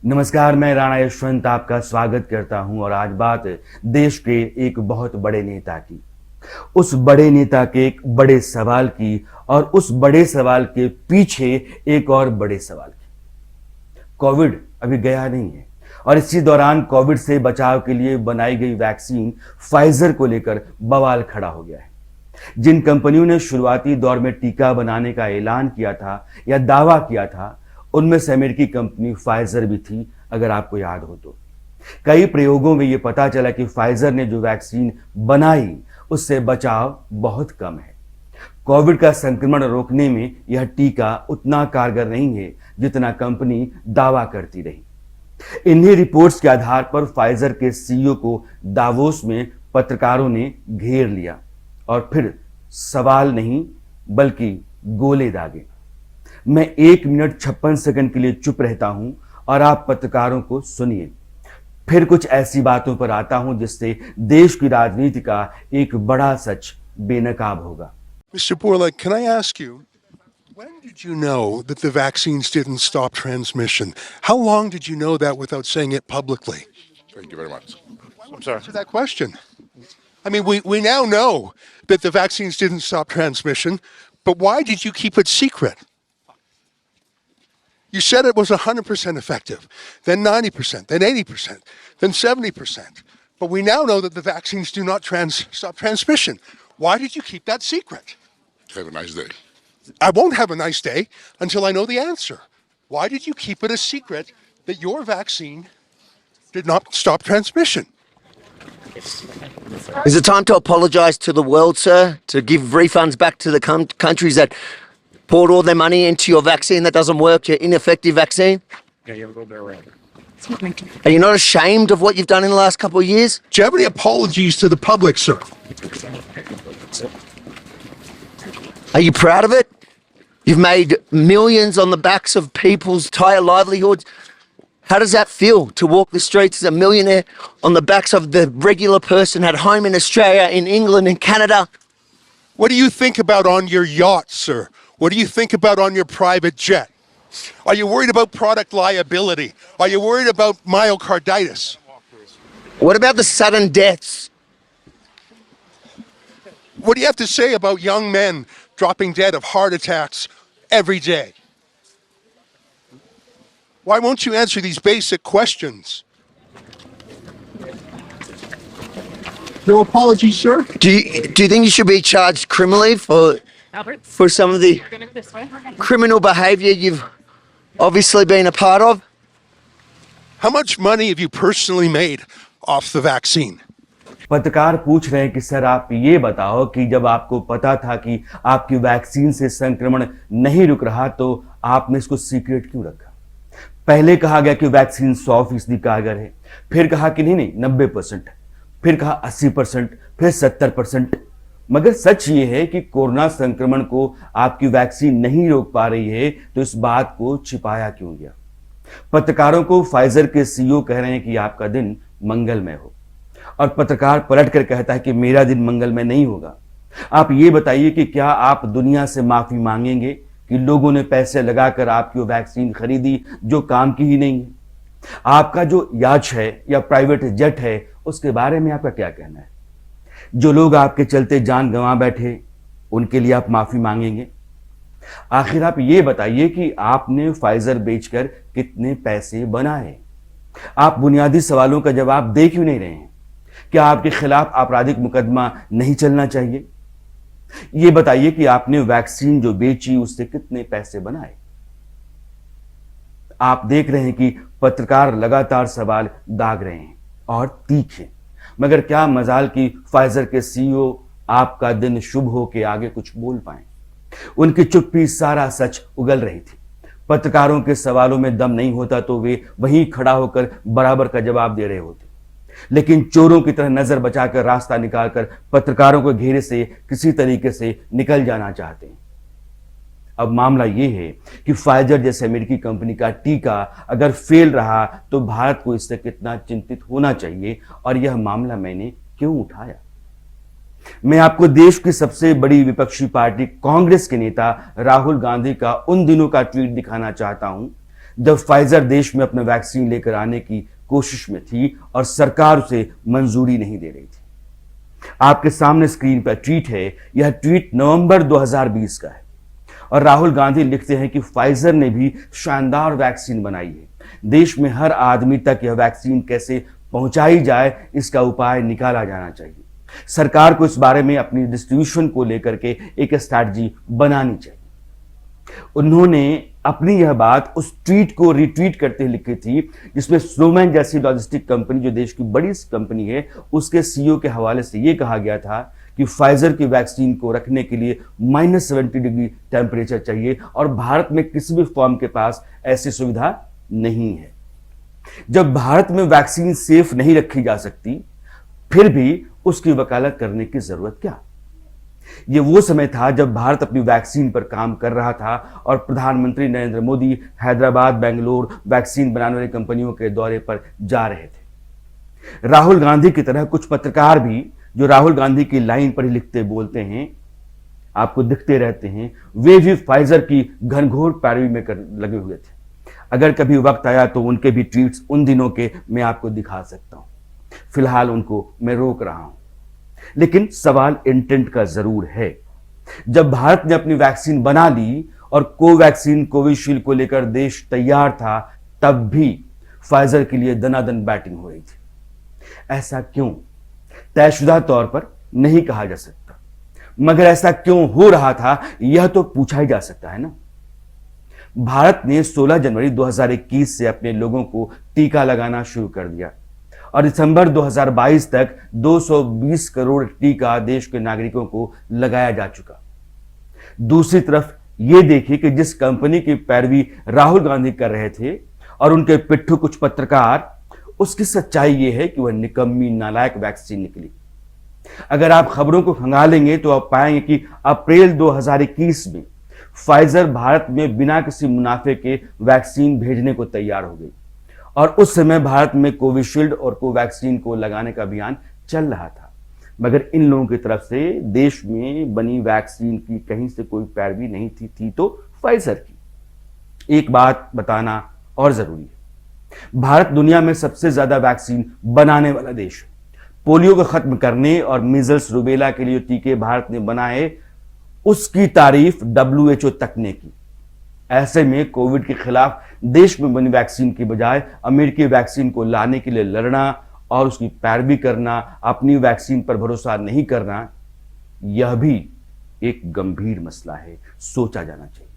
नमस्कार, मैं राणा यशवंत आपका स्वागत करता हूं और आज बात देश के एक बहुत बड़े नेता की, उस बड़े नेता के एक बड़े सवाल की और उस बड़े सवाल के पीछे एक और बड़े सवाल की। कोविड अभी गया नहीं है और इसी दौरान कोविड से बचाव के लिए बनाई गई वैक्सीन फाइजर को लेकर बवाल खड़ा हो गया है। जिन कंपनियों ने शुरुआती दौर में टीका बनाने का ऐलान किया था या दावा किया था, उनमें से अमेरिकी कंपनी फाइजर भी थी। अगर आपको याद हो तो कई प्रयोगों में यह पता चला कि फाइजर ने जो वैक्सीन बनाई उससे बचाव बहुत कम है। कोविड का संक्रमण रोकने में यह टीका उतना कारगर नहीं है जितना कंपनी दावा करती रही। इन्हीं रिपोर्ट्स के आधार पर फाइजर के सीईओ को दावोस में पत्रकारों ने घेर लिया और फिर सवाल नहीं बल्कि गोले दागे। मैं 1 मिनट 56 सेकंड के लिए चुप रहता हूं और आप पत्रकारों को सुनिए। फिर कुछ ऐसी बातों पर आता हूं जिससे देश की राजनीति का एक बड़ा सच बेनकाब होगा। Mr. Borlaug, can I ask you, when did you know that the vaccines didn't stop transmission? How long did you know that without saying it publicly? Thank you very much. I'm sorry. Answer that question. I mean, we now know that the vaccines didn't stop transmission, but why did you keep it secret? You said it was 100% effective, then 90%, then 80%, then 70%. But we now know that the vaccines do not stop transmission. Why did you keep that secret? Have a nice day. I won't have a nice day until I know the answer. Why did you keep it a secret that your vaccine did not stop transmission? Is it time to apologise to the world, sir? To give refunds back to the countries that poured all their money into your vaccine that doesn't work, your ineffective vaccine? Yeah, you have a little bit around. Are you not ashamed of what you've done in the last couple of years? Do you have any apologies to the public, sir? Are you proud of it? You've made millions on the backs of people's entire livelihoods. How does that feel to walk the streets as a millionaire on the backs of the regular person at home in Australia, in England, in Canada? What do you think about on your yacht, sir? What do you think about on your private jet? Are you worried about product liability? Are you worried about myocarditis? What about the sudden deaths? What do you have to say about young men dropping dead of heart attacks every day? Why won't you answer these basic questions? No apologies, sir? Do you think you should be charged criminally for some of the criminal behaviour you've obviously been a part of? How much money have you personally made off the vaccine? पत्रकार पूछ रहे हैं कि sir आप ये बताओ कि जब आपको पता था कि आपकी वैक्सीन से संक्रमण नहीं रुक रहा तो आपने इसको सीक्रेट क्यों रखा? पहले कहा गया कि वैक्सीन 100% कारगर है, फिर कहा कि नहीं 90%, फिर कहा 80%, फिर 70%। मगर सच ये है कि कोरोना संक्रमण को आपकी वैक्सीन नहीं रोक पा रही है, तो इस बात को छिपाया क्यों गया? पत्रकारों को फाइजर के सीईओ कह रहे हैं कि आपका दिन मंगलमय हो और पत्रकार पलट कर कहता है कि मेरा दिन मंगलमय नहीं होगा। आप ये बताइए कि क्या आप दुनिया से माफी मांगेंगे कि लोगों ने पैसे लगाकर आपकी वैक्सीन खरीदी जो काम की ही नहीं है? आपका जो याच है या प्राइवेट जेट है उसके बारे में आपका क्या कहना है? जो लोग आपके चलते जान गंवा बैठे उनके लिए आप माफी मांगेंगे? आखिर आप ये बताइए कि आपने फाइजर बेचकर कितने पैसे बनाए? आप बुनियादी सवालों का जवाब दे क्यों नहीं रहे हैं? क्या आपके खिलाफ आपराधिक मुकदमा नहीं चलना चाहिए? ये बताइए कि आपने वैक्सीन जो बेची उससे कितने पैसे बनाए? आप देख रहे हैं कि पत्रकार लगातार सवाल दाग रहे हैं और तीखे, मगर क्या मजाल कि फाइजर के सीईओ आपका दिन शुभ हो के आगे कुछ बोल पाए। उनकी चुप्पी सारा सच उगल रही थी। पत्रकारों के सवालों में दम नहीं होता तो वे वहीं खड़ा होकर बराबर का जवाब दे रहे होते, लेकिन चोरों की तरह नजर बचाकर रास्ता निकालकर पत्रकारों को घेरे से किसी तरीके से निकल जाना चाहते हैं। अब मामला यह है कि फाइजर जैसे अमेरिकी कंपनी का टीका अगर फेल रहा तो भारत को इससे कितना चिंतित होना चाहिए और यह मामला मैंने क्यों उठाया। मैं आपको देश की सबसे बड़ी विपक्षी पार्टी कांग्रेस के नेता राहुल गांधी का उन दिनों का ट्वीट दिखाना चाहता हूं जब फाइजर देश में अपना वैक्सीन लेकर आने की कोशिश में थी और सरकार उसे मंजूरी नहीं दे रही थी। आपके सामने स्क्रीन पर ट्वीट है। यह ट्वीट नवंबर 2020 का है और राहुल गांधी लिखते हैं कि फाइजर ने भी शानदार वैक्सीन बनाई है। देश में हर आदमी तक यह वैक्सीन कैसे पहुंचाई जाए, इसका उपाय निकाला जाना चाहिए। सरकार को इस बारे में अपनी डिस्ट्रीब्यूशन को लेकर के एक स्ट्रैटेजी बनानी चाहिए। उन्होंने अपनी यह बात उस ट्वीट को रिट्वीट करते हुए लिखी थी जिसमें स्नोमैन जैसी लॉजिस्टिक कंपनी, जो देश की बड़ी कंपनी है, उसके सीईओ के हवाले से यह कहा गया था कि फाइजर की वैक्सीन को रखने के लिए -70 डिग्री टेम्परेचर चाहिए और भारत में किसी भी फॉर्म के पास ऐसी सुविधा नहीं है। जब भारत में वैक्सीन सेफ नहीं रखी जा सकती, फिर भी उसकी वकालत करने की जरूरत क्या? यह वो समय था जब भारत अपनी वैक्सीन पर काम कर रहा था और प्रधानमंत्री नरेंद्र मोदी हैदराबाद, बेंगलोर वैक्सीन बनाने वाली कंपनियों के दौरे पर जा रहे थे। राहुल गांधी की तरह कुछ पत्रकार भी, जो राहुल गांधी की लाइन पर ही लिखते बोलते हैं, आपको दिखते रहते हैं, वे भी फाइजर की घनघोर पैरवी में लगे हुए थे। अगर कभी वक्त आया तो उनके भी ट्वीट्स उन दिनों के मैं आपको दिखा सकता हूं। फिलहाल उनको मैं रोक रहा हूं, लेकिन सवाल इंटेंट का जरूर है। जब भारत ने अपनी वैक्सीन बना ली और कोवैक्सीन, कोविशील्ड को लेकर देश तैयार था, तब भी फाइजर के लिए दनादन बैटिंग हो रही थी। ऐसा क्यों? तयशुदा तौर पर नहीं कहा जा सकता, मगर ऐसा क्यों हो रहा था, यह तो पूछा ही जा सकता है ना। भारत ने 16 जनवरी 2021 से अपने लोगों को टीका लगाना शुरू कर दिया और दिसंबर 2022 तक 220 करोड़ टीका देश के नागरिकों को लगाया जा चुका। दूसरी तरफ यह देखिए कि जिस कंपनी की पैरवी राहुल गांधी कर रहे थे और उनके पिट्ठू कुछ पत्रकार, उसकी सच्चाई यह है कि वह निकम्मी, नालायक वैक्सीन निकली। अगर आप खबरों को खंगालेंगे तो आप पाएंगे कि अप्रैल 2021 में फाइजर भारत में बिना किसी मुनाफे के वैक्सीन भेजने को तैयार हो गई और उस समय भारत में कोविशील्ड और कोवैक्सीन को लगाने का अभियान चल रहा था। मगर इन लोगों की तरफ से देश में बनी वैक्सीन की कहीं से कोई पैरवी नहीं थी तो फाइजर की। एक बात बताना और जरूरी है, भारत दुनिया में सबसे ज्यादा वैक्सीन बनाने वाला देश है। पोलियो को खत्म करने और मीजल्स, रूबेला के लिए टीके भारत ने बनाए, उसकी तारीफ WHO तक ने की। ऐसे में कोविड के खिलाफ देश में बनी वैक्सीन की बजाय अमेरिकी वैक्सीन को लाने के लिए लड़ना और उसकी पैरवी करना, अपनी वैक्सीन पर भरोसा नहीं करना, यह भी एक गंभीर मसला है, सोचा जाना चाहिए।